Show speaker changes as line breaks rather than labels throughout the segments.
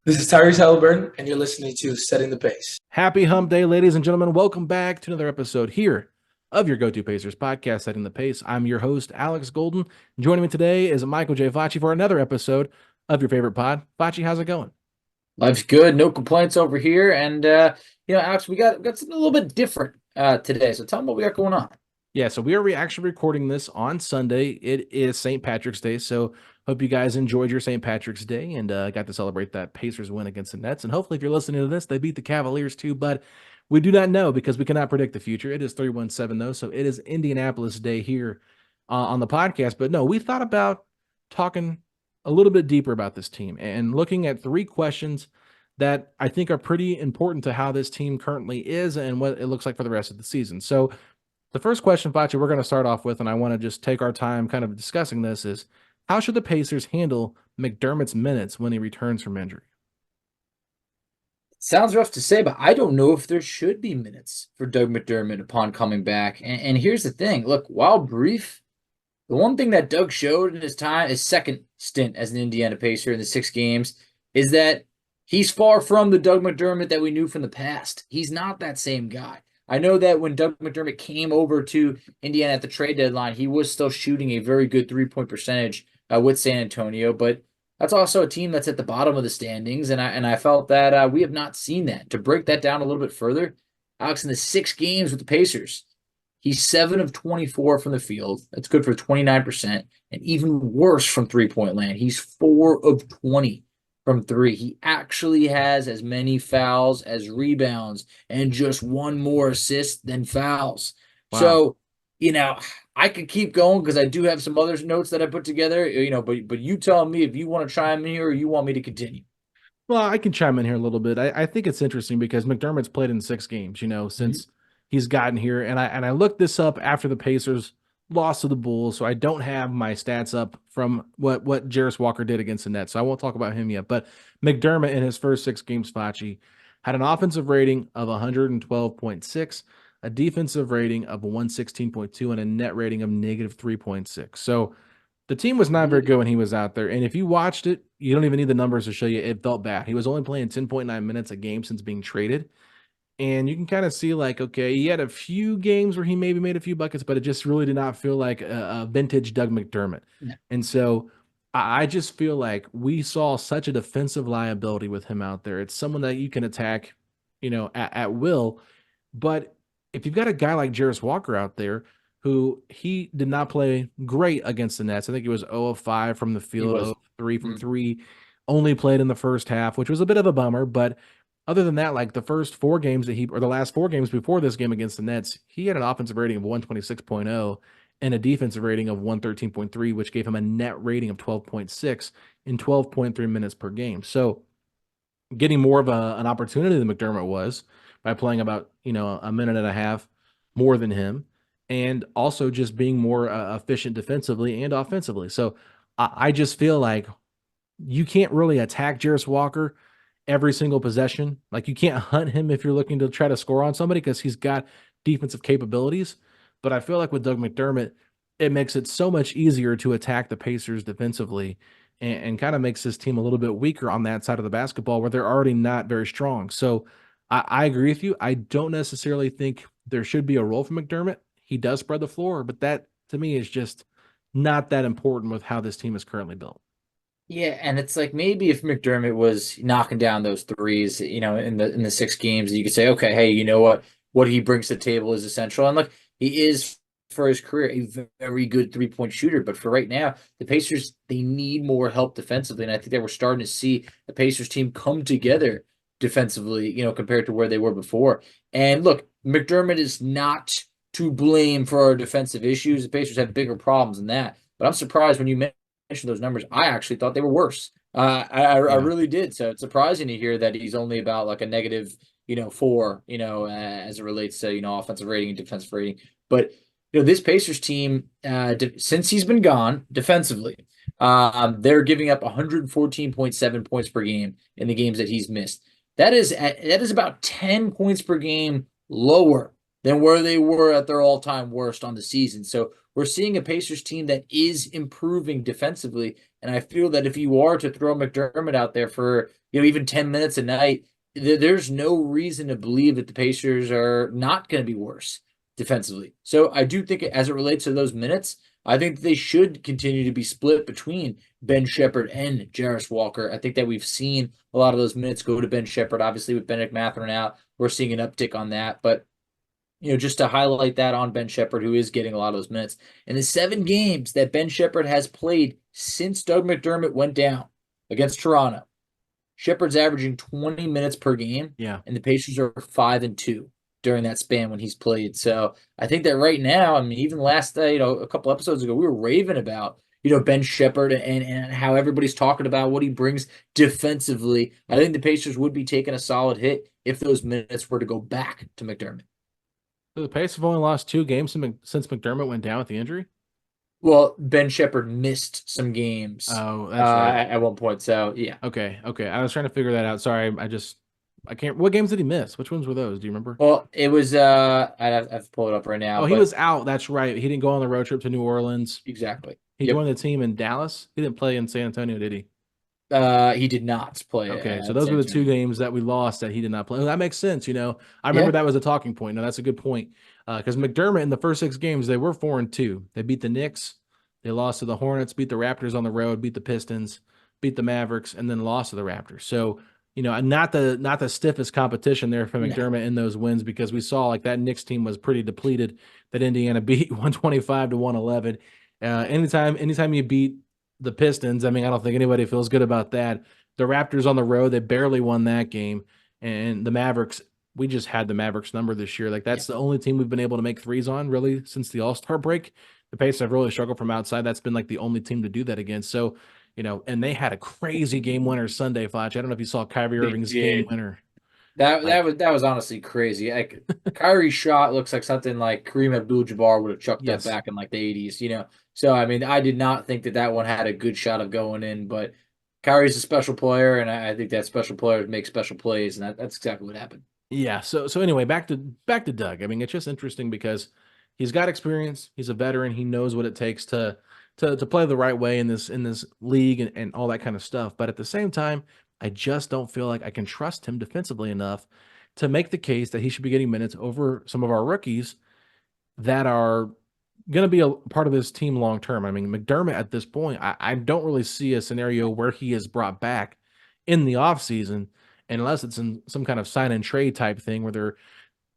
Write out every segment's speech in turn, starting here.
This is Tyrese Halliburton, and you're listening to Setting the Pace.
Happy Hump Day, ladies and gentlemen. Welcome back to another episode here of your Go-To Pacers podcast, Setting the Pace. I'm your host, Alex Golden. Joining me today is Michael J. Facci for another episode of your favorite pod. Facci, how's it going?
Life's good. No complaints over here. And, Alex, we got something a little bit different today. So tell them what we got going on.
Yeah, so we are actually recording this on Sunday. It is St. Patrick's Day, so hope you guys enjoyed your St. Patrick's Day and got to celebrate that Pacers win against the Nets. And hopefully, if you're listening to this, they beat the Cavaliers too, but we do not know because we cannot predict the future. It is 3-1-7, though, so it is Indianapolis Day here on the podcast. But no, we thought about talking a little bit deeper about this team and looking at three questions that I think are pretty important to how this team currently is and what it looks like for the rest of the season. So the first question, Facci, we're going to start off with, and I want to just take our time kind of discussing this, is how should the Pacers handle McDermott's minutes when he returns from injury?
Sounds rough to say, but I don't know if there should be minutes for Doug McDermott upon coming back. And here's the thing. Look, while brief, the one thing that Doug showed in his second stint as an Indiana Pacer in the 6 games is that he's far from the Doug McDermott that we knew from the past. He's not that same guy. I know that when Doug McDermott came over to Indiana at the trade deadline, he was still shooting a very good three-point percentage with San Antonio, but that's also a team that's at the bottom of the standings, and I felt that we have not seen that. To break that down a little bit further, Alex, in the 6 games with the Pacers, he's 7 of 24 from the field. That's good for 29%, and even worse from three-point land. He's 4 of 20 from 3. He actually has as many fouls as rebounds and just one more assist than fouls. Wow. So, I could keep going because I do have some other notes that I put together, but you tell me if you want to chime in here or you want me to continue.
Well, I can chime in here a little bit. I think it's interesting because McDermott's played in 6 games, since he's gotten here. And I looked this up after the Pacers lost to the Bulls, so I don't have my stats up from what Jarris Walker did against the Nets, so I won't talk about him yet. But McDermott in his first 6 games, Facci, had an offensive rating of 112.6, a defensive rating of 116.2, and a net rating of negative 3.6. So the team was not very good when he was out there. And if you watched it, you don't even need the numbers to show you it felt bad. He was only playing 10.9 minutes a game since being traded. And you can kind of see, like, okay, he had a few games where he maybe made a few buckets, but it just really did not feel like a vintage Doug McDermott. Yeah. And so I just feel like we saw such a defensive liability with him out there. It's someone that you can attack, at will. But if you've got a guy like Jarris Walker out there, who he did not play great against the Nets. I think he was 0 of 5 from the field, 0 of 3 from 3, only played in the first half, which was a bit of a bummer, but other than that, like the first 4 games the last 4 games before this game against the Nets, he had an offensive rating of 126.0 and a defensive rating of 113.3, which gave him a net rating of 12.6 in 12.3 minutes per game. So getting more of an opportunity than McDermott was by playing about, a minute and a half more than him, and also just being more efficient defensively and offensively. So I just feel like you can't really attack Jarris Walker every single possession. Like, you can't hunt him if you're looking to try to score on somebody because he's got defensive capabilities. But I feel like with Doug McDermott, it makes it so much easier to attack the Pacers defensively and kind of makes this team a little bit weaker on that side of the basketball where they're already not very strong. So I agree with you. I don't necessarily think there should be a role for McDermott. He does spread the floor, but that to me is just not that important with how this team is currently built.
Yeah, and it's like maybe if McDermott was knocking down those threes, in the 6 games, you could say, okay, hey, you know what he brings to the table is essential. And look, he is for his career a very good 3-point shooter, but for right now, the Pacers, they need more help defensively, and I think that we're starting to see the Pacers team come together defensively, compared to where they were before. And look, McDermott is not to blame for our defensive issues. The Pacers have bigger problems than that, but I'm surprised when you mentioned those numbers. I actually thought they were worse. I really did. So it's surprising to hear that he's only about like a negative, 4, as it relates to, offensive rating and defensive rating. But, this Pacers team, since he's been gone defensively, they're giving up 114.7 points per game in the games that he's missed. That is about 10 points per game lower than where they were at their all-time worst on the season. So we're seeing a Pacers team that is improving defensively. And I feel that if you are to throw McDermott out there for, even 10 minutes a night, there's no reason to believe that the Pacers are not going to be worse defensively. So I do think as it relates to those minutes, I think they should continue to be split between Ben Shepherd and Jarris Walker. I think that we've seen a lot of those minutes go to Ben Shepherd. Obviously, with Benedict Mathurin out, we're seeing an uptick on that. But, just to highlight that on Ben Shepherd, who is getting a lot of those minutes. In the 7 games that Ben Shepherd has played since Doug McDermott went down against Toronto, Shepherd's averaging 20 minutes per game.
Yeah.
And the Pacers are 5-2 during that span when he's played. So I think that right now, even last night, a couple episodes ago, we were raving about, Ben Shepherd and how everybody's talking about what he brings defensively. I think the Pacers would be taking a solid hit if those minutes were to go back to McDermott.
So the Pacers have only lost 2 games since McDermott went down with the injury?
Well, Ben Shepherd missed some games
Oh, that's right.
at one point. So, yeah.
Okay. I was trying to figure that out. Sorry, I can't. What games did he miss? Which ones were those? Do you remember?
Well, it was I have to pull it up right now.
Oh, he was out. That's right. He didn't go on the road trip to New Orleans.
Exactly.
He joined the team in Dallas. He didn't play in San Antonio, did he?
He did not play.
Okay, so those were the 2 games that we lost that he did not play. Well, that makes sense. I remember that was a talking point. No, that's a good point. Because McDermott in the first 6 games, they were 4-2. They beat the Knicks, they lost to the Hornets, beat the Raptors on the road, beat the Pistons, beat the Mavericks, and then lost to the Raptors. So, not the stiffest competition there for McDermott in those wins, because we saw like that Knicks team was pretty depleted. That Indiana beat 125-111. Anytime you beat the Pistons, I don't think anybody feels good about that. The Raptors on the road, they barely won that game. And the Mavericks, we just had the Mavericks number this year. Like, that's the only team we've been able to make threes on, really, since the All-Star break. The Pacers have really struggled from outside. That's been like the only team to do that against. So, and they had a crazy game winner Sunday, Fletch. I don't know if you saw Kyrie Irving's game winner.
That was honestly crazy. Like, Kyrie's shot looks like something like Kareem Abdul-Jabbar would have chucked up back in like the 80s, So, I did not think that one had a good shot of going in, but Kyrie's a special player, and I think that special players make special plays, and that's exactly what happened.
Yeah. So anyway, back to Doug. It's just interesting because he's got experience. He's a veteran. He knows what it takes to play the right way in this league and all that kind of stuff. But at the same time, I just don't feel like I can trust him defensively enough to make the case that he should be getting minutes over some of our rookies that are going to be a part of this team long term. McDermott at this point, I don't really see a scenario where he is brought back in the offseason unless it's in some kind of sign and trade type thing where they're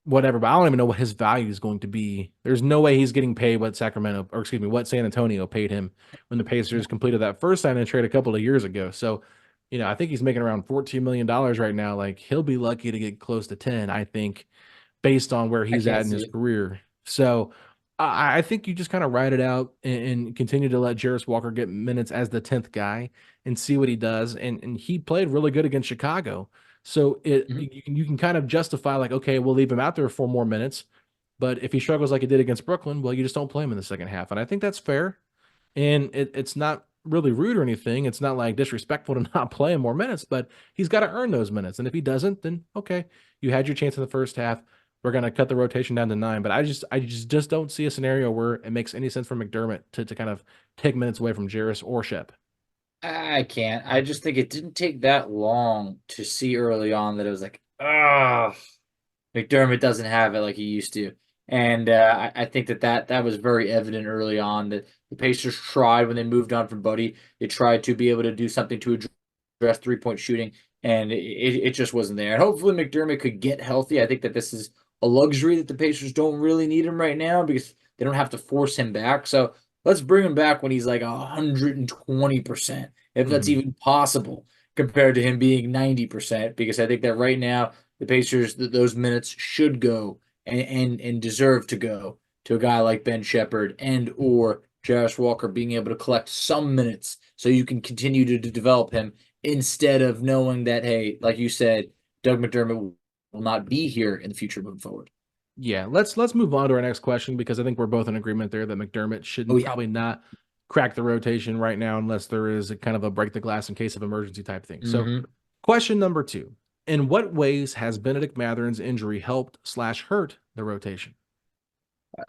whatever, but I don't even know what his value is going to be. There's no way he's getting paid what what San Antonio paid him when the Pacers completed that first sign and trade a couple of years ago. So, I think he's making around $14 million right now. Like, he'll be lucky to get close to 10, I think, based on where he's at in his career. So I think you just kind of ride it out and continue to let Jarris Walker get minutes as the 10th guy and see what he does. And he played really good against Chicago. So you can kind of justify like, okay, we'll leave him out there for more minutes. But if he struggles like he did against Brooklyn, well, you just don't play him in the second half. And I think that's fair. And it's not really rude or anything. It's not like disrespectful to not play him more minutes, but he's got to earn those minutes. And if he doesn't, then okay, you had your chance in the first half. We're going to cut the rotation down to 9. But I just don't see a scenario where it makes any sense for McDermott to kind of take minutes away from Jarris or Shep.
I can't. I just think it didn't take that long to see early on that it was like, McDermott doesn't have it like he used to. And I think that was very evident early on that the Pacers tried when they moved on from Buddy. They tried to be able to do something to address three-point shooting, and it just wasn't there. And hopefully McDermott could get healthy. I think that this is a luxury that the Pacers don't really need him right now because they don't have to force him back. So let's bring him back when he's like 120%, if that's even possible, compared to him being 90%, because I think that right now the Pacers, those minutes should go and deserve to go to a guy like Ben Shepherd and or Jarris Walker being able to collect some minutes so you can continue to develop him instead of knowing that, hey, like you said, Doug McDermott will not be here in the future moving forward.
Yeah, let's move on to our next question because I think we're both in agreement there that McDermott shouldn't probably not crack the rotation right now unless there is a kind of a break the glass in case of emergency type thing. So question number 2. In what ways has Benedict Mathurin's injury helped/hurt the rotation?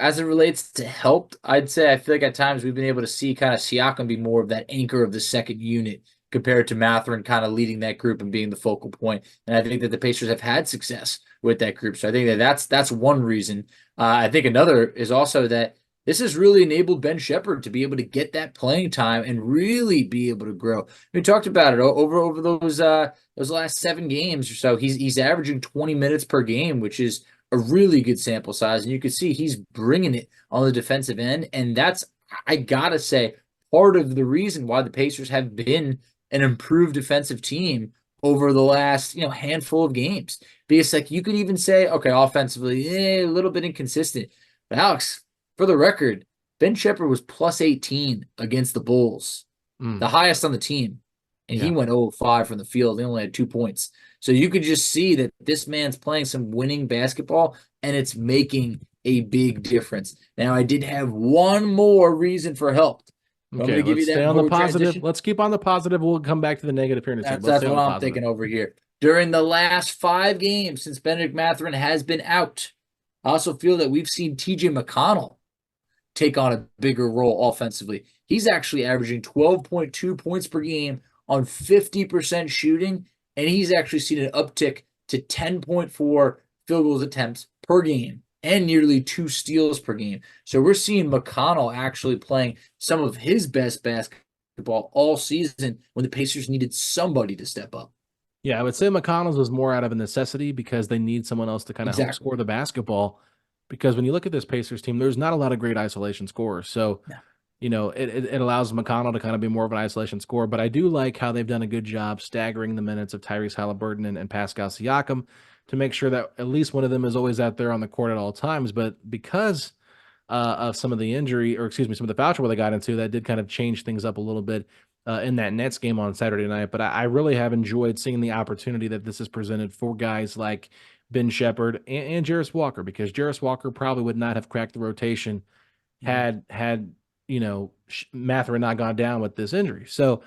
As it relates to helped, I'd say I feel like at times we've been able to see kind of Siakam be more of that anchor of the second unit compared to Mathurin kind of leading that group and being the focal point. And I think that the Pacers have had success with that group. So I think that that's one reason. I think another is also that this has really enabled Ben Shepherd to be able to get that playing time and really be able to grow. We talked about it over those last 7 games or so. He's averaging 20 minutes per game, which is a really good sample size, and you can see he's bringing it on the defensive end, and that's, I gotta say, part of the reason why the Pacers have been an improved defensive team over the last handful of games. Because like you could even say, okay, offensively, a little bit inconsistent, but Alex, for the record, Ben Shepherd was plus 18 against the Bulls, the highest on the team, and he went 0-5 from the field. He only had 2 points. So you could just see that this man's playing some winning basketball, and it's making a big difference. Now, I did have one more reason for help.
Okay, let's stay on the positive.
Transition?
Let's keep on the positive. We'll come back to the negative here in a second.
That's what I'm thinking over here. During the last 5 games since Bennedict Mathurin has been out, I also feel that we've seen TJ McConnell take on a bigger role offensively. He's actually averaging 12.2 points per game on 50% shooting, and he's actually seen an uptick to 10.4 field goals attempts per game and nearly 2 steals per game. So we're seeing McConnell actually playing some of his best basketball all season when the Pacers needed somebody to step up.
Yeah, I would say McConnell's was more out of a necessity because they need someone else to kind of help score the basketball. Because when you look at this Pacers team, there's not a lot of great isolation scorers. So, it allows McConnell to kind of be more of an isolation scorer. But I do like how they've done a good job staggering the minutes of Tyrese Halliburton and Pascal Siakam to make sure that at least one of them is always out there on the court at all times. But because of some of the injury, or excuse me, some of the foul trouble they got into, that did kind of change things up a little bit in that Nets game on Saturday night. But I really have enjoyed seeing the opportunity that this has presented for guys like Ben Shepherd and Jarris Walker, because Jarris Walker probably would not have cracked the rotation had Mathurin not gone down with this injury. So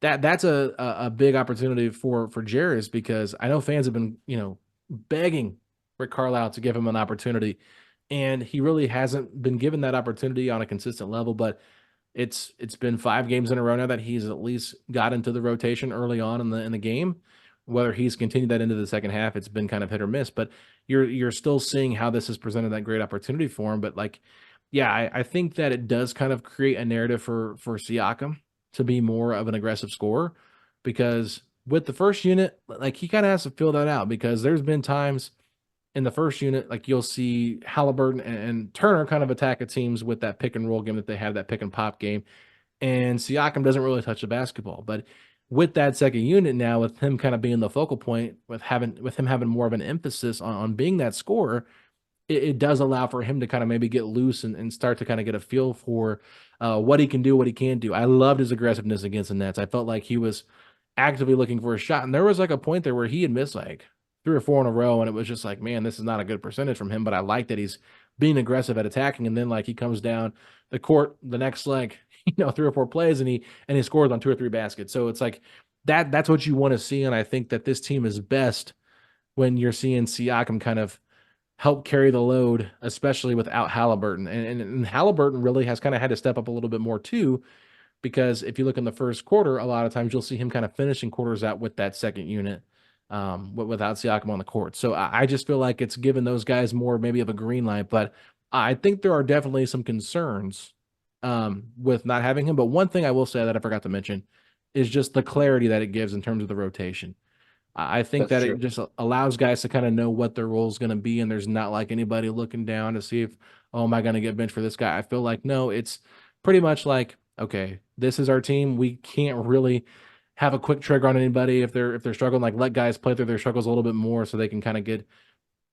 that's a big opportunity for Jarris, because I know fans have been begging Rick Carlisle to give him an opportunity, and he really hasn't been given that opportunity on a consistent level. But it's been 5 games in a row now that he's at least got into the rotation early on in the game. Whether he's continued that into the second half, it's been kind of hit or miss. But you're still seeing how this has presented that great opportunity for him. But I think that it does kind of create a narrative for Siakam to be more of an aggressive scorer, because with the first unit, he kind of has to fill that out, because there's been times in the first unit, you'll see Halliburton and Turner kind of attack at teams with that pick and roll game that they have, that pick and pop game, and Siakam doesn't really touch the basketball. But with that second unit now, with him kind of being the focal point, with him having more of an emphasis on being that scorer, it does allow for him to kind of maybe get loose and start to kind of get a feel for what he can do, what he can't do. I loved his aggressiveness against the Nets. I felt like he was actively looking for a shot, and there was a point there where he had missed 3 or 4 in a row, and it was just man, this is not a good percentage from him, but I like that he's being aggressive at attacking. And then he comes down the court the next 3 or 4 plays, and he scores on 2 or 3 baskets. So it's that's what you want to see. And I think that this team is best when you're seeing Siakam kind of help carry the load, especially without Halliburton. And Halliburton really has kind of had to step up a little bit more too, because if you look in the first quarter, a lot of times you'll see him kind of finishing quarters out with that second unit without Siakam on the court. So I just feel like it's given those guys more maybe of a green light. But I think there are definitely some concerns with not having him. But one thing I will say that I forgot to mention is just the clarity that it gives in terms of the rotation. I think
That's
that
true.
it just allows guys to kind of know what their role is going to be, and there's not anybody looking down to see if, oh, am I going to get benched for this guy? I feel no, it's pretty much okay, this is our team. We can't really have a quick trigger on anybody if they're struggling. Let guys play through their struggles a little bit more so they can kind of get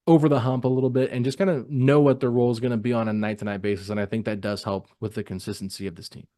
over the hump a little bit and just kind of know what their role is going to be on a night-to-night basis. And I think that does help with the consistency of this team.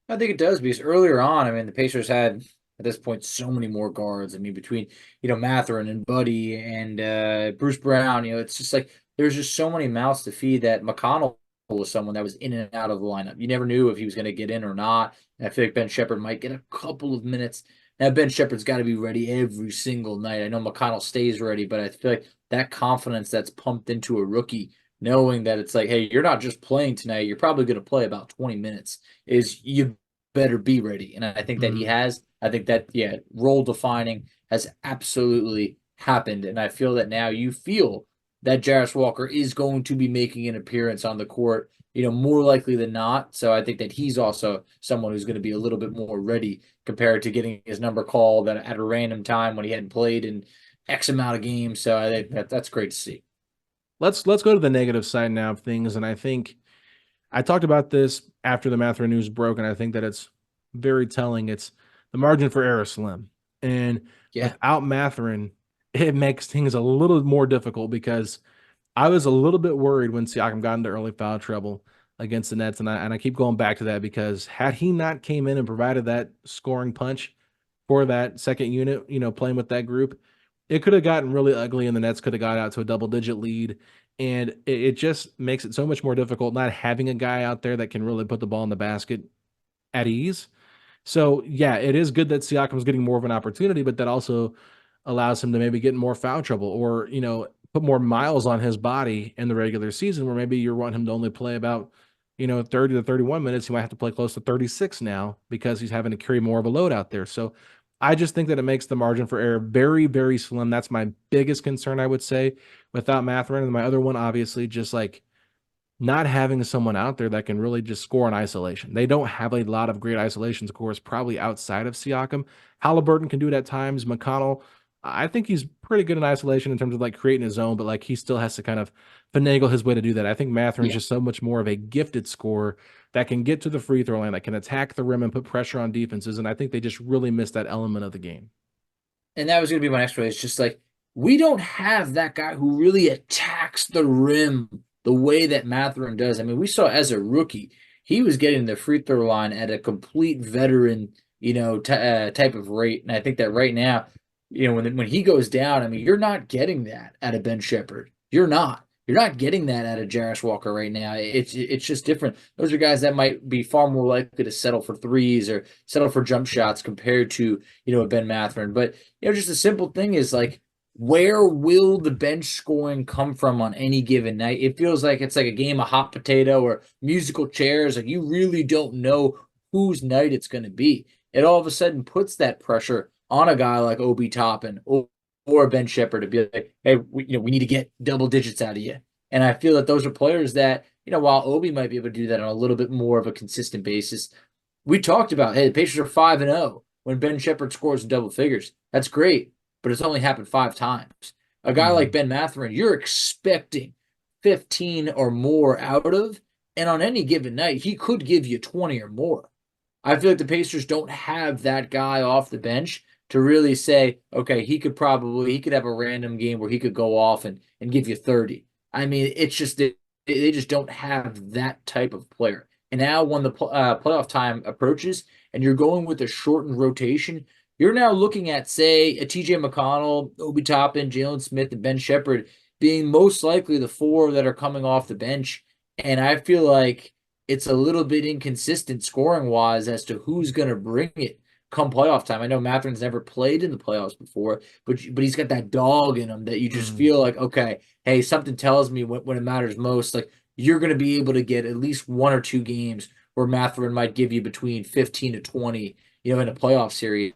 I think it does, because earlier on, the Pacers had at this point so many more guards. Between Mathurin and Buddy and Bruce Brown, it's just there's just so many mouths to feed that McConnell was someone that was in and out of the lineup. You never knew if he was going to get in or not. And I feel like Ben Shepherd might get a couple of minutes. Now Ben Shepherd's got to be ready every single night. I know McConnell stays ready, but I feel like that confidence that's pumped into a rookie knowing that it's like, hey, you're not just playing tonight, you're probably going to play about 20 minutes, is you better be ready. And I think that he has. I think that, yeah, role defining has absolutely happened. And I feel that now you feel that Jarris Walker is going to be making an appearance on the court, more likely than not. So I think that he's also someone who's going to be a little bit more ready compared to getting his number called at a random time when he hadn't played in X amount of games. So I think that's great to see.
Let's go to the negative side now of things, and I think I talked about this after the Mathurin news broke, and I think that it's very telling. It's the margin for error slim, and without Mathurin, it makes things a little more difficult because I was a little bit worried when Siakam got into early foul trouble against the Nets, and I keep going back to that because had he not came in and provided that scoring punch for that second unit, playing with that group, it could have gotten really ugly, and the Nets could have got out to a double-digit lead. And it just makes it so much more difficult not having a guy out there that can really put the ball in the basket at ease. So, yeah, it is good that Siakam's getting more of an opportunity, but that also allows him to maybe get in more foul trouble or, put more miles on his body in the regular season where maybe you're wanting him to only play about, 30 to 31 minutes. He might have to play close to 36 now because he's having to carry more of a load out there. So I just think that it makes the margin for error very, very slim. That's my biggest concern, I would say, without Mathurin. And my other one, obviously, just like not having someone out there that can really just score in isolation. They don't have a lot of great isolation scores, probably outside of Siakam. Halliburton can do it at times. McConnell, I think he's pretty good in isolation in terms of like creating his own, but like he still has to kind of finagle his way to do that. I think Mathurin's just so much more of a gifted scorer that can get to the free throw line, that can attack the rim and put pressure on defenses. And I think they just really missed that element of the game.
And that was going to be my next one. It's just like, we don't have that guy who really attacks the rim the way that Mathurin does. I mean, we saw as a rookie, he was getting the free throw line at a complete veteran, type of rate. And I think that right now, when he goes down, I mean, you're not getting that out of Ben Shepherd. You're not. You're not getting that out of Jarris Walker right now. It's just different. Those are guys that might be far more likely to settle for threes or settle for jump shots compared to, a Ben Mathurin. But, just a simple thing is like, where will the bench scoring come from on any given night? It feels like it's like a game of hot potato or musical chairs. Like you really don't know whose night it's going to be. It all of a sudden puts that pressure on a guy like Obi Toppin or Ben Shepherd to be like, hey, we need to get double digits out of you. And I feel that those are players that, while Obi might be able to do that on a little bit more of a consistent basis, we talked about, hey, the Pacers are 5-0 when Ben Shepherd scores in double figures. That's great, but it's only happened 5 times. A guy like Ben Mathurin, you're expecting 15 or more out of, and on any given night, he could give you 20 or more. I feel like the Pacers don't have that guy off the bench to really say, okay, he could have a random game where he could go off and give you 30. I mean, it's just they just don't have that type of player. And now when the playoff time approaches and you're going with a shortened rotation, you're now looking at, say, a TJ McConnell, Obi Toppin, Jalen Smith, and Ben Shepherd being most likely the 4 that are coming off the bench. And I feel like it's a little bit inconsistent scoring-wise as to who's going to bring it come playoff time. I know Mathurin's never played in the playoffs before, but he's got that dog in him that you just feel like, okay, hey, something tells me when it matters most, like you're going to be able to get at least 1 or 2 games where Mathurin might give you between 15 to 20, in a playoff series.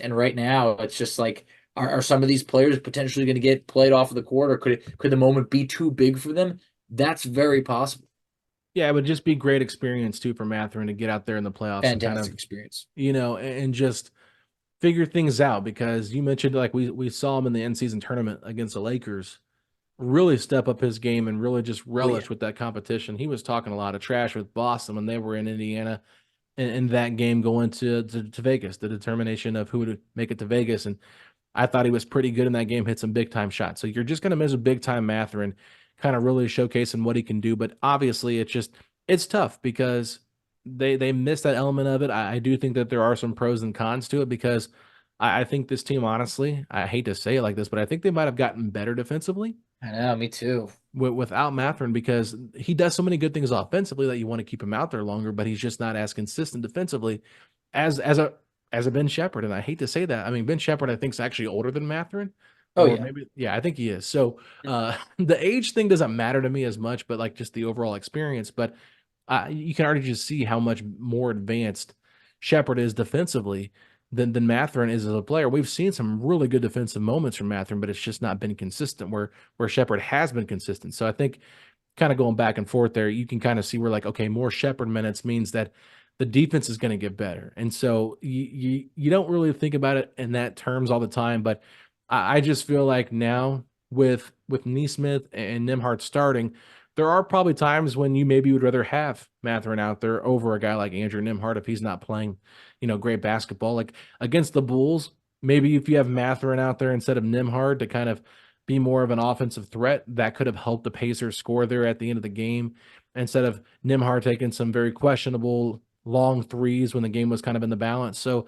And right now, it's just like, are some of these players potentially going to get played off of the court, or could the moment be too big for them? That's very possible.
Yeah, it would just be great experience too for Mathurin to get out there in the playoffs.
Fantastic
and kind of,
experience.
And just figure things out, because you mentioned like we saw him in the in-season tournament against the Lakers really step up his game and really just relish with that competition. He was talking a lot of trash with Boston when they were in Indiana in that game going to Vegas, the determination of who would make it to Vegas. And I thought he was pretty good in that game, hit some big-time shots. So you're just going to miss a big-time Mathurin, kind of really showcasing what he can do. But obviously it's tough because they miss that element of it. I do think that there are some pros and cons to it, because I think this team, honestly, I hate to say it like this, but I think they might have gotten better defensively.
I know, me too.
Without Mathurin, because he does so many good things offensively that you want to keep him out there longer, but he's just not as consistent defensively as a Ben Shepherd. And I hate to say that. I mean, Ben Shepherd, I think, is actually older than Mathurin,
Oh
Or
yeah.
maybe, yeah, I think he is. So the age thing doesn't matter to me as much, but like just the overall experience. But you can already just see how much more advanced Shepard is defensively than Mathurin is as a player. We've seen some really good defensive moments from Mathurin, but it's just not been consistent where Shepard has been consistent. So I think kind of going back and forth there, you can kind of see where like, okay, more Shepard minutes means that the defense is going to get better. And so you don't really think about it in that terms all the time, but I just feel like now with Neesmith and Nimhart starting, there are probably times when you maybe would rather have Mathurin out there over a guy like Andrew Nimhart if he's not playing, great basketball. Like against the Bulls, maybe if you have Mathurin out there instead of Nimhart to kind of be more of an offensive threat, that could have helped the Pacers score there at the end of the game instead of Nimhart taking some very questionable long threes when the game was kind of in the balance. So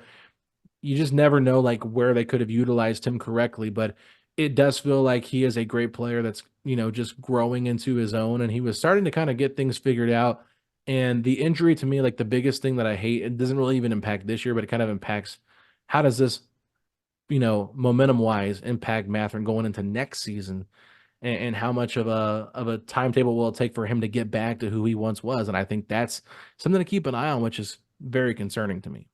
you just never know like where they could have utilized him correctly, but it does feel like he is a great player that's, just growing into his own, and he was starting to kind of get things figured out. And the injury to me, like the biggest thing that I hate, it doesn't really even impact this year, but it kind of impacts how does this, momentum wise impact Mathurin going into next season, and how much of a timetable will it take for him to get back to who he once was. And I think that's something to keep an eye on, which is very concerning to me.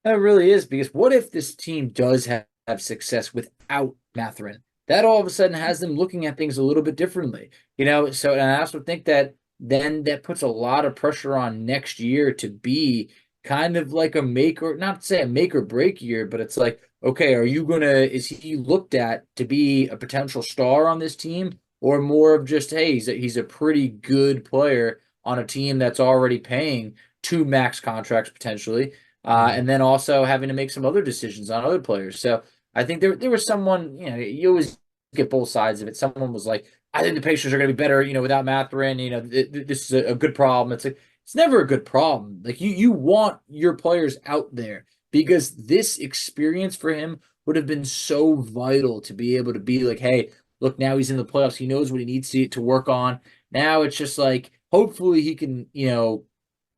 That really is, because what if this team does have success without Mathurin? That all of a sudden has them looking at things a little bit differently, So, and I also think that then that puts a lot of pressure on next year to be kind of like a make or not to say a make or break year, but it's like, okay, is he looked at to be a potential star on this team, or more of just, hey, he's a pretty good player on a team that's already paying two max contracts potentially, and then also having to make some other decisions on other players. So I think there was someone, you always get both sides of it. Someone was like, I think the Pacers are going to be better, without Mathurin. This is a good problem. It's like, it's never a good problem. Like you want your players out there, because this experience for him would have been so vital to be able to be like, hey, look, now he's in the playoffs. He knows what he needs to work on. Now it's just like, hopefully he can,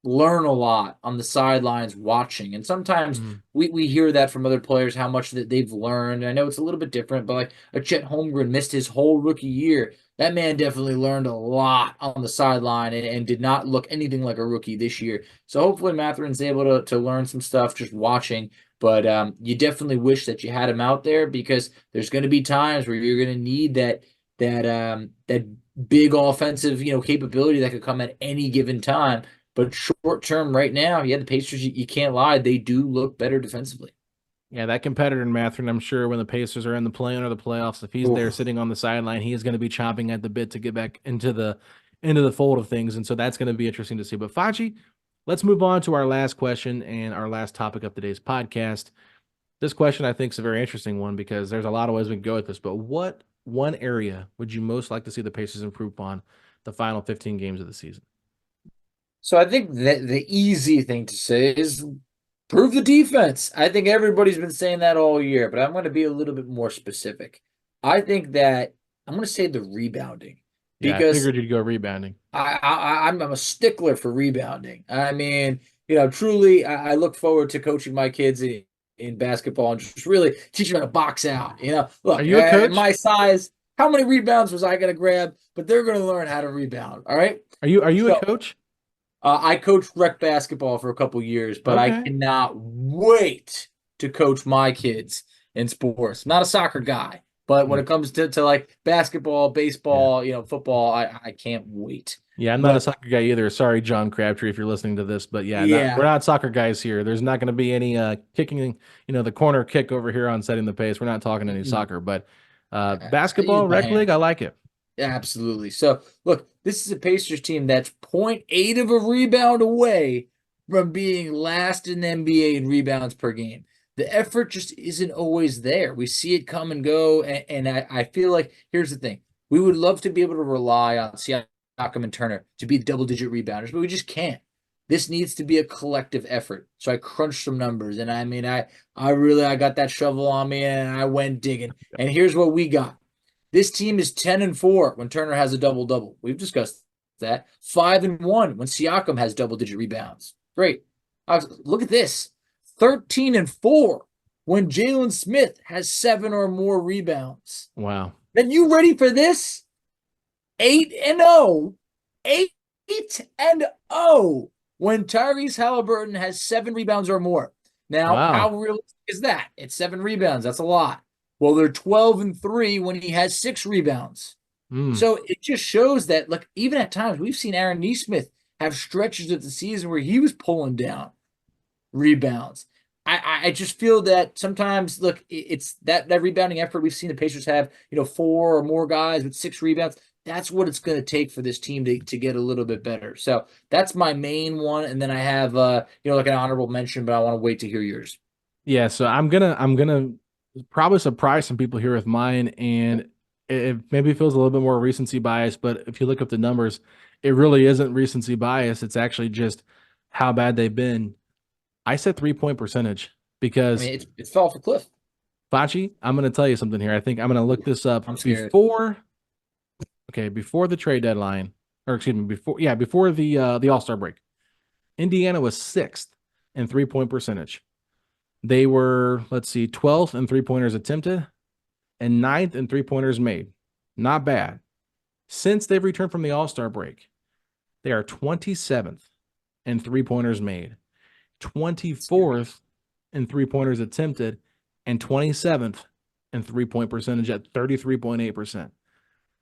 learn a lot on the sidelines watching. And sometimes we hear that from other players, how much that they've learned. I know it's a little bit different, but like a Chet Holmgren missed his whole rookie year. That man definitely learned a lot on the sideline, and did not look anything like a rookie this year. So hopefully Mathurin's able to learn some stuff just watching. But you definitely wish that you had him out there, because there's going to be times where you're going to need that big offensive capability that could come at any given time. But short term, right now, the Pacers, you can't lie, they do look better defensively.
Yeah, that competitor in Mathurin, I'm sure when the Pacers are in the play-in or the playoffs, if he's there sitting on the sideline, he is going to be chomping at the bit to get back into the fold of things. And so that's going to be interesting to see. But Facci, let's move on to our last question and our last topic of today's podcast. This question I think is a very interesting one, because there's a lot of ways we can go with this. But what one area would you most like to see the Pacers improve on the final 15 games of the season?
So I think that the easy thing to say is prove the defense. I think everybody's been saying that all year, but I'm going to be a little bit more specific. I think that I'm going to say the rebounding,
Yeah,
because
I figured you'd go rebounding.
I'm a stickler for rebounding. I mean, truly, I look forward to coaching my kids in basketball and just really teaching them how to box out. Look,
Are you a coach?
at my size, how many rebounds was I going to grab? But they're going to learn how to rebound. All right.
Are you a coach?
I coached rec basketball for a couple years, but I cannot wait to coach my kids in sports. I'm not a soccer guy, but when it comes to like basketball, baseball, football, I can't wait.
Yeah, I'm not a soccer guy either. Sorry, John Crabtree, if you're listening to this, but we're not soccer guys here. There's not going to be any kicking, the corner kick over here on Setting the Pace. We're not talking any soccer, but basketball, rec league, I like it.
Absolutely. So, look, this is a Pacers team that's 0.8 of a rebound away from being last in the NBA in rebounds per game. The effort just isn't always there. We see it come and go, and I feel like, here's the thing. We would love to be able to rely on Siakam and Turner to be double-digit rebounders, but we just can't. This needs to be a collective effort. So I crunched some numbers, and I mean, I got that shovel on me, and I went digging. And here's what we got. This team is 10-4 when Turner has a double-double. We've discussed that. 5-1 when Siakam has double-digit rebounds. Great. Look at this. 13-4 when Jalen Smith has 7 or more rebounds.
Wow.
Then you ready for this? 8-0. 8-0 when Tyrese Halliburton has 7 rebounds or more. Now,
Wow.
how realistic is that? It's 7 rebounds. That's a lot. Well, they're 12-3 when he has 6 rebounds. So it just shows that, look, even at times we've seen Aaron Nesmith have stretches of the season where he was pulling down rebounds. I just feel that sometimes, look, it's that rebounding effort we've seen the Pacers have, 4 or more guys with 6 rebounds. That's what it's going to take for this team to get a little bit better. So that's my main one. And then I have, like an honorable mention, but I want to wait to hear yours.
Yeah, so I'm gonna probably surprise some people here with mine, and it maybe feels a little bit more recency bias, but if you look up the numbers, it really isn't recency bias. It's actually just how bad they've been. I said 3-point percentage because
I mean, it's fell off a cliff.
Facci, I'm going to tell you something here. I think I'm going to look this up
I'm scared.
before the trade deadline, or excuse me, before the All-Star break. Indiana was 6th in 3-point percentage. They were, 12th in 3-pointers attempted and 9th in 3-pointers made. Not bad. Since they've returned from the All-Star break, they are 27th in 3-pointers made, 24th in 3-pointers attempted, and 27th in 3-point percentage at 33.8%.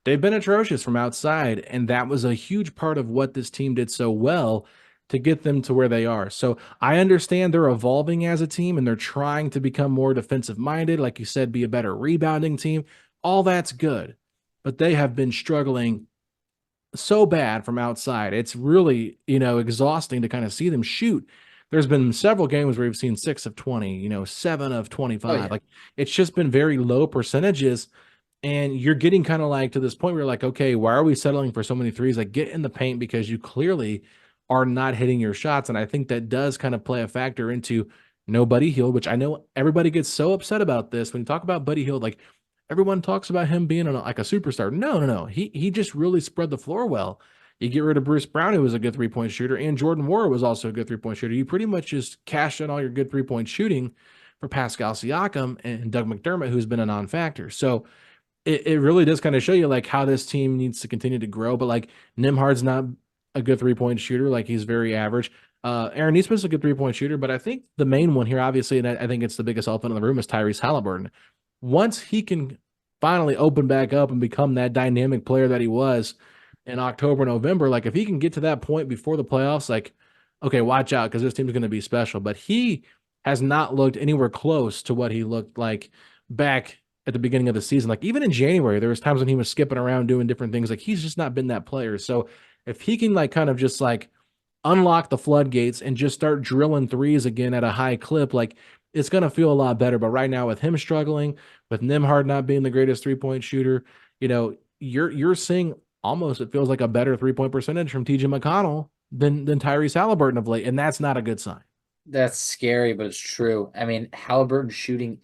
They've been atrocious from outside, and that was a huge part of what this team did so well to get them to where they are. So I understand they're evolving as a team, and they're trying to become more defensive-minded, like you said, be a better rebounding team. All that's good, but they have been struggling so bad from outside. It's really, exhausting to kind of see them shoot. There's been several games where we've seen 6 of 20, 7 of 25.
Oh, yeah.
Like, it's just been very low percentages. And you're getting kind of like to this point where you're like, okay, why are we settling for so many threes? Like, get in the paint because you clearly are not hitting your shots. And I think that does kind of play a factor into no Buddy Hield, which I know everybody gets so upset about this. When you talk about Buddy Hield, like, everyone talks about him being like a superstar. No. He just really spread the floor well. You get rid of Bruce Brown, who was a good 3-point shooter, and Jordan Moore was also a good 3-point shooter. You pretty much just cashed in all your good 3-point shooting for Pascal Siakam and Doug McDermott, who's been a non-factor. So it really does kind of show you like how this team needs to continue to grow. But like Nembhard's not a good 3-point shooter. Like, he's very average. Aaron Nesmith's a good 3-point shooter, but I think the main one here, obviously, and I think it's the biggest elephant in the room, is Tyrese Halliburton. Once he can finally open back up and become that dynamic player that he was in October, November, like if he can get to that point before the playoffs, like, okay, watch out because this team's going to be special. But he has not looked anywhere close to what he looked like back at the beginning of the season. Like, even in January, there was times when he was skipping around doing different things. Like, he's just not been that player. So if he can like kind of just like unlock the floodgates and just start drilling threes again at a high clip, like, it's going to feel a lot better. But right now, with him struggling, with Nembhard not being the greatest 3-point shooter, you're seeing almost, it feels like, a better 3-point percentage from TJ McConnell than Tyrese Halliburton of late, and that's not a good sign.
That's scary, but it's true. I mean, Halliburton shooting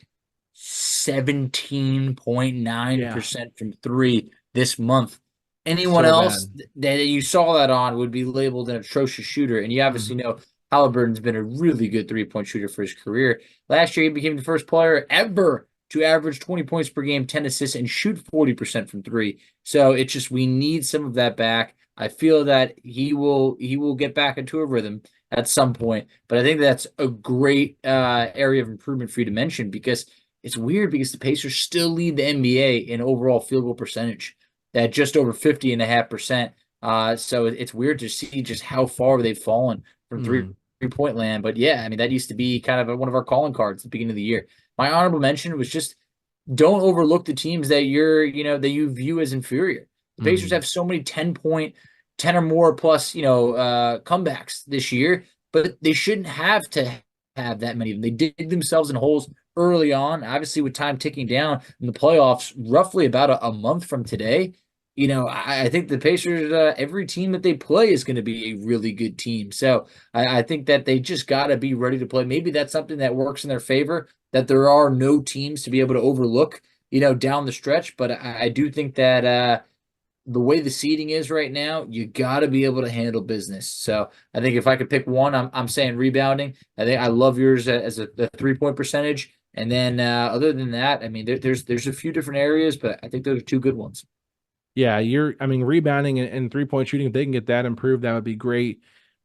17.9% from 3 this month. Anyone
So
else
bad.
that you saw that on would be labeled an atrocious shooter. And you obviously know Halliburton's been a really good 3-point shooter for his career. Last year, he became the first player ever to average 20 points per game, 10 assists, and shoot 40% from 3. So it's just, we need some of that back. I feel that he will get back into a rhythm at some point. But I think that's a great area of improvement for you to mention, because it's weird because the Pacers still lead the NBA in overall field goal percentage at just over 50.5%. So it's weird to see just how far they've fallen from three-point land. But yeah, I mean, that used to be kind of one of our calling cards at the beginning of the year. My honorable mention was just don't overlook the teams that that you view as inferior. The Pacers have so many 10 or more plus, comebacks this year, but they shouldn't have to have that many of them. They dig themselves in holes early on, obviously with time ticking down in the playoffs, roughly about a month from today. I think the Pacers, every team that they play is going to be a really good team. So I think that they just got to be ready to play. Maybe that's something that works in their favor, that there are no teams to be able to overlook, down the stretch. But I do think that the way the seeding is right now, you got to be able to handle business. So I think if I could pick one, I'm saying rebounding. I think I love yours as a 3-point percentage. And then other than that, I mean, there's a few different areas, but I think those are two good ones.
Yeah, rebounding and 3-point shooting, if they can get that improved, that would be great.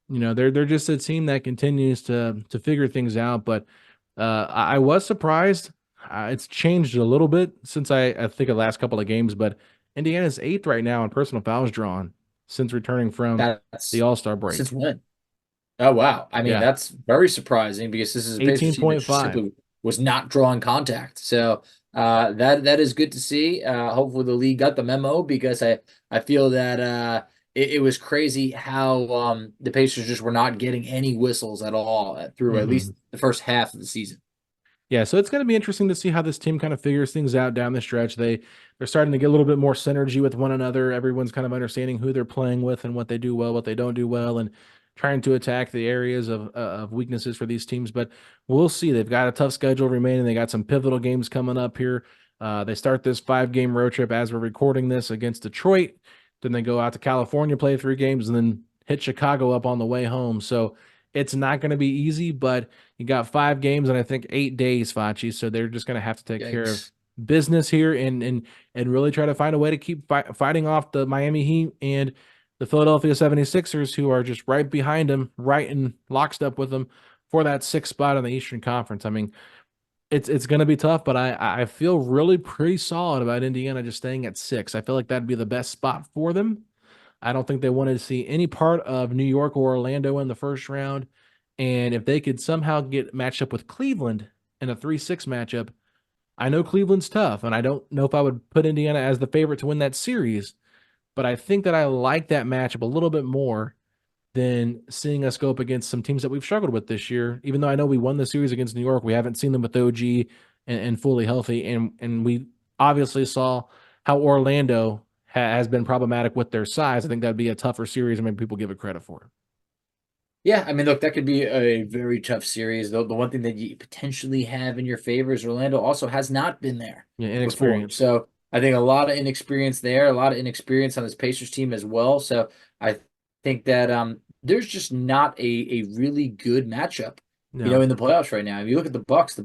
They're just a team that continues to figure things out. But I was surprised. It's changed a little bit since I think the last couple of games, but Indiana's 8th right now in personal fouls drawn since returning from the
That's
All-Star break.
since when? Oh wow! I mean,
Yeah.
that's very surprising because this is a Pacers team that just
18.5.
simply was not drawing contact. So that is good to see. Hopefully the league got the memo because I feel that it was crazy how the Pacers just were not getting any whistles at all through at least the first half of the season.
Yeah, so it's going to be interesting to see how this team kind of figures things out down the stretch. They're starting to get a little bit more synergy with one another. Everyone's kind of understanding who they're playing with and what they do well, what they don't do well, and trying to attack the areas of weaknesses for these teams. But we'll see. They've got a tough schedule remaining. They got some pivotal games coming up here. They start this 5-game road trip as we're recording this against Detroit. Then they go out to California, play 3 games, and then hit Chicago up on the way home. So it's not going to be easy, but you got 5 games and I think 8 days, Facci. So they're just going to have to take care of business here and really try to find a way to keep fighting off the Miami Heat and the Philadelphia 76ers, who are just right behind them, right in lockstep with them for that 6th spot in the Eastern Conference. I mean, it's going to be tough, but I feel really pretty solid about Indiana just staying at 6. I feel like that'd be the best spot for them. I don't think they wanted to see any part of New York or Orlando in the first round. And if they could somehow get matched up with Cleveland in a 3-6 matchup, I know Cleveland's tough, and I don't know if I would put Indiana as the favorite to win that series, but I think that I like that matchup a little bit more than seeing us go up against some teams that we've struggled with this year. Even though I know we won the series against New York, we haven't seen them with OG and fully healthy, and we obviously saw how Orlando has been problematic with their size. I think that'd be a tougher series than maybe people give it credit for.
Yeah, I mean, look, that could be a very tough series. The one thing that you potentially have in your favor is Orlando also has not been there
Inexperience.
before. So I think a lot of inexperience there, a lot of inexperience on this Pacers team as well. So I think that there's just not a really good matchup, in the playoffs right now. If you look at the Bucks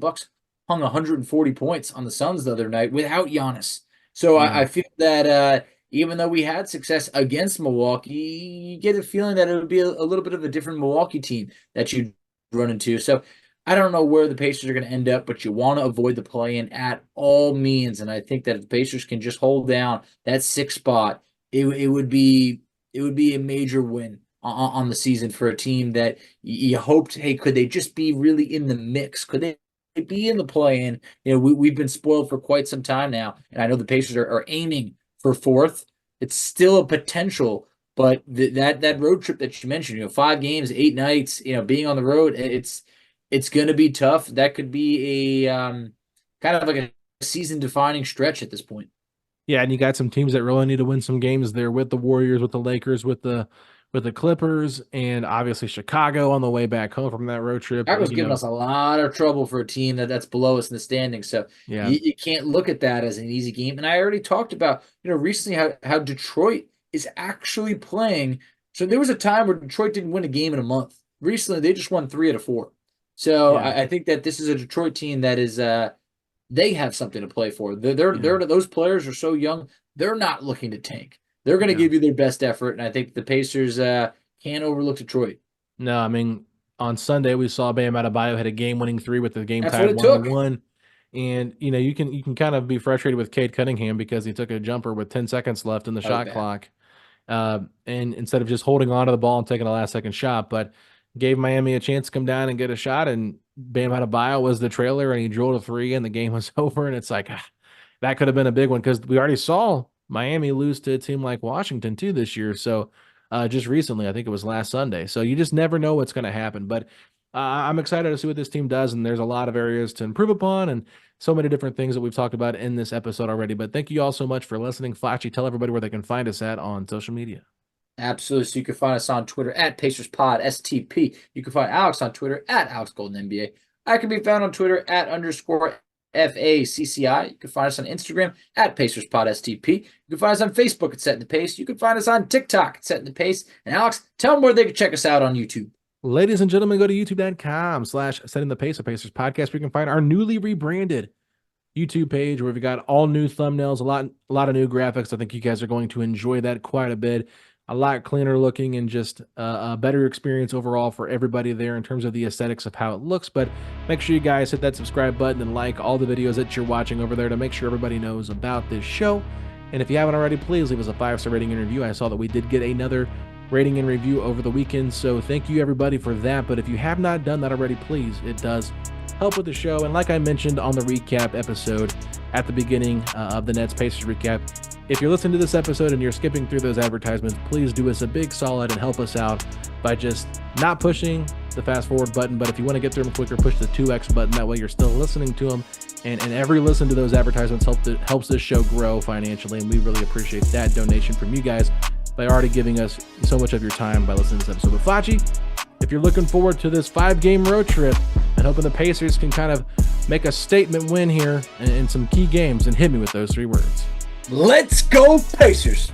hung 140 points on the Suns the other night without Giannis. So I feel that even though we had success against Milwaukee, you get a feeling that it would be a little bit of a different Milwaukee team that you'd run into. So I don't know where the Pacers are going to end up, but you want to avoid the play-in at all means. And I think that if the Pacers can just hold down that 6th spot, it would be a major win on the season for a team that you hoped, hey, could they just be really in the mix? Could they be in the play-in? We've been spoiled for quite some time now, and I know the Pacers are aiming for 4th. It's still a potential, but that road trip that you mentioned, 5 games, 8 nights, being on the road, it's going to be tough. That could be a kind of like a season-defining stretch at this point.
Yeah, and you got some teams that really need to win some games there with the Warriors, with the Lakers, with the Clippers, and obviously Chicago on the way back home from that road trip.
Chicago's giving us a lot of trouble for a team that's below us in the standings. So you can't look at that as an easy game. And I already talked about, recently how Detroit is actually playing. So there was a time where Detroit didn't win a game in a month. Recently, they just won 3 out of 4. So I think that this is a Detroit team that is they have something to play for. Those players are so young. They're not looking to tank. They're going to give you their best effort, and I think the Pacers can't overlook Detroit.
No, I mean, on Sunday we saw Bam Adebayo hit a game-winning 3 with the game
That's
tied
what it
1-1. And you can kind of be frustrated with Cade Cunningham because he took a jumper with 10 seconds left in the shot clock, and instead of just holding on to the ball and taking a last-second shot, but gave Miami a chance to come down and get a shot, and Bam Adebayo was the trailer, and he drilled a 3, and the game was over. And it's like that could have been a big one because we already saw Miami lose to a team like Washington too this year. So just recently, I think it was last Sunday. So you just never know what's going to happen. But I'm excited to see what this team does, and there's a lot of areas to improve upon and so many different things that we've talked about in this episode already. But thank you all so much for listening. Facci, tell everybody where they can find us at on social media.
Absolutely. So you can find us on Twitter at PacersPod STP. You can find Alex on Twitter at AlexGoldenNBA. I can be found on Twitter at _FACCI. You can find us on Instagram at PacersPodSTP. You can find us on Facebook at Setting the Pace. You can find us on TikTok at Setting the Pace. And Alex, tell them where they can check us out on YouTube.
Ladies and gentlemen, go to youtube.com/setting the pace, a Pacers podcast, where you can find our newly rebranded YouTube page where we've got all new thumbnails, a lot of new graphics. I think you guys are going to enjoy that quite a bit. A lot cleaner looking and just a better experience overall for everybody there in terms of the aesthetics of how it looks. But make sure you guys hit that subscribe button and like all the videos that you're watching over there to make sure everybody knows about this show. And if you haven't already, please leave us a 5-star rating and review. I saw that we did get another rating and review over the weekend, so thank you everybody for that. But if you have not done that already, please, it does help with the show. And like I mentioned on the recap episode at the beginning of the Nets Pacers recap, if you're listening to this episode and you're skipping through those advertisements, please do us a big solid and help us out by just not pushing the fast forward button. But if you want to get through them quicker, push the 2x button. That way you're still listening to them. And every listen to those advertisements helps this show grow financially. And we really appreciate that donation from you guys by already giving us so much of your time by listening to this episode. But Facci, if you're looking forward to this 5-game road trip and hoping the Pacers can kind of make a statement win here in some key games, and hit me with those 3 words.
Let's go, Pacers!